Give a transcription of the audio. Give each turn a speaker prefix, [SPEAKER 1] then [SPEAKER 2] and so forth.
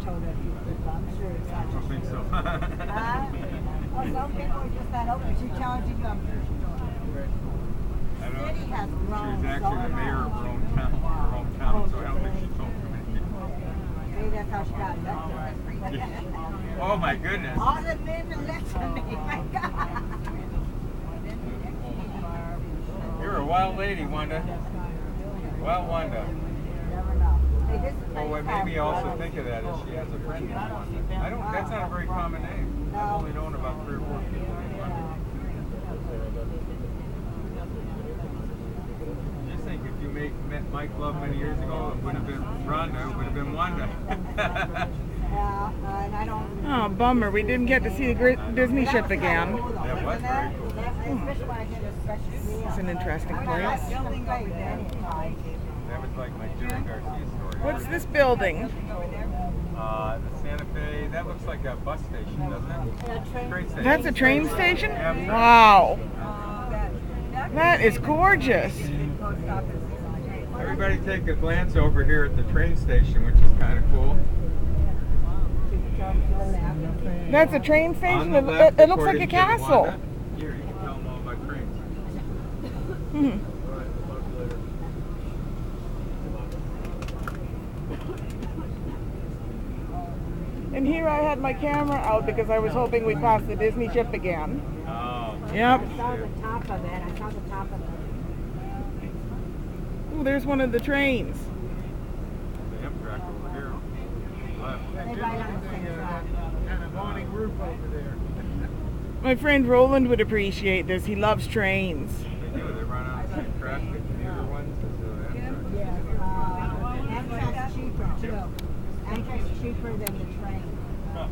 [SPEAKER 1] told her a few people. I'm sure it's not
[SPEAKER 2] I don't think so.
[SPEAKER 1] well, some people are just that open. She's challenging you. I'm sure she told her.
[SPEAKER 2] I don't know.
[SPEAKER 1] City has grown.
[SPEAKER 2] She was actually the mayor of her hometown, so I don't think she told too many people.
[SPEAKER 1] Maybe that's how she got elected.
[SPEAKER 2] Oh my goodness.
[SPEAKER 1] All the men elected me. My God.
[SPEAKER 2] You're a wild lady, Wanda. Wild Wanda.
[SPEAKER 1] Never know. Hey, this is
[SPEAKER 2] Well, what made me also think of that is she has a friend named Wanda. I don't. That's not a very common name. I've only known about 3 or 4 people named Wanda. Just think, if you met Mike Love many years ago, it would have been Rhonda. It would have been Wanda.
[SPEAKER 1] And I don't.
[SPEAKER 3] Oh, bummer. We didn't get to see the Disney ship again.
[SPEAKER 2] That was very cool.
[SPEAKER 1] Especially when I did a special.
[SPEAKER 3] It's an interesting place.
[SPEAKER 2] That was like my Jerry Garcia story.
[SPEAKER 3] What's this building?
[SPEAKER 2] The Santa Fe. That looks like a bus station, doesn't it? Train station.
[SPEAKER 3] That's a train station?
[SPEAKER 2] Yeah.
[SPEAKER 3] Wow. That is gorgeous.
[SPEAKER 2] Everybody take a glance over here at the train station, which is kind of cool.
[SPEAKER 3] That's a train
[SPEAKER 2] On
[SPEAKER 3] station?
[SPEAKER 2] the left,
[SPEAKER 3] It looks like a
[SPEAKER 2] according to
[SPEAKER 3] castle.
[SPEAKER 2] Wanda. Here, you can tell them all about trains.
[SPEAKER 3] Hmm. And here I had my camera out because I was hoping we'd pass the Disney ship again.
[SPEAKER 2] Oh.
[SPEAKER 3] Yep.
[SPEAKER 1] I saw the top of it. I saw the top of it.
[SPEAKER 3] Oh, there's one of the trains.
[SPEAKER 2] The Amtrak over here. Left.
[SPEAKER 1] They ride on the same track.
[SPEAKER 4] Kind of awning roof over there.
[SPEAKER 3] My friend Roland would appreciate this. He loves trains.
[SPEAKER 2] They do. They run on the same track. The commuter ones as the Amtrak.
[SPEAKER 1] Yes. Amtrak's cheaper too. Amtrak's cheaper than the train.
[SPEAKER 2] Huh.